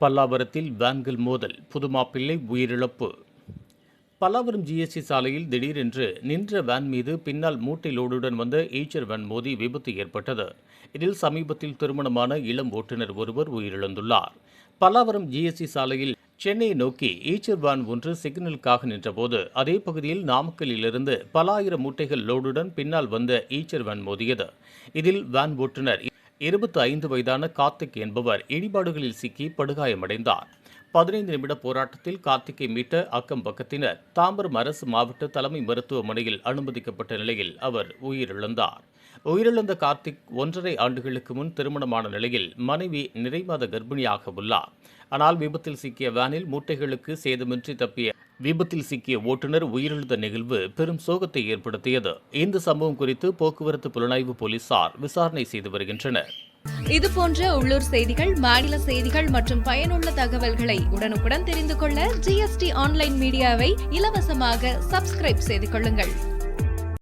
பல்லாவரத்தில் வேன்கள் மோதல், புதுமாப்பிள்ளை உயிரிழப்பு. பல்லாவரம் ஜிஎஸ்டி சாலையில் திடீரென்று நின்ற வேன் மீது பின்னால் மூட்டை லோடுடன் வந்த ஈச்சர் வேன் மோதி விபத்து ஏற்பட்டது. இதில் சமீபத்தில் திருமணமான இளம் ஓட்டுநர் ஒருவர் உயிரிழந்துள்ளார். பல்லாவரம் ஜிஎஸ்டி சாலையில் சென்னையை நோக்கி ஈச்சர் வேன் ஒன்று சிக்னலுக்காக நின்றபோது அதே பகுதியில் நாமக்கல்லிலிருந்து பல ஆயிரம் மூட்டைகள் லோடுடன் பின்னால் வந்த ஈச்சர் வேன் மோதியது. இதில் வேன் ஓட்டுநர் 25 வயதான கார்த்திக் என்பவர் இடிபாடுகளில் சிக்கி படுகாயமடைந்தார். 15 நிமிட போராட்டத்தில் கார்த்திக்கை மீட்ட அக்கம் பக்கத்தினர் தாம்பரம் அரசு மாவட்ட தலைமை மருத்துவமனையில் அனுமதிக்கப்பட்ட நிலையில் அவர் உயிரிழந்தார். உயிரிழந்த கார்த்திக் 1.5 ஆண்டுகளுக்கு முன் திருமணமான நிலையில் மனைவி நிறைமாத கர்ப்பிணியாக உள்ளார். ஆனால் விபத்தில் சிக்கிய வேனில் மூட்டைகளுக்கு சேதமின்றி தப்பிய விபத்தில் சிக்கிய ஓட்டுநர் உயிரிழந்த நிகழ்வு பெரும் சோகத்தை ஏற்படுத்தியது. இந்த சம்பவம் குறித்து போக்குவரத்து புலனாய்வு போலீசார் விசாரணை செய்து வருகின்றனர். இதுபோன்ற உள்ளூர் செய்திகள், மாநில செய்திகள் மற்றும் பயனுள்ள தகவல்களை உடனுக்குடன் தெரிந்து கொள்ள GST ஆன்லைன் மீடியாவை இலவசமாக சப்ஸ்கிரைப் செய்து கொள்ளுங்கள்.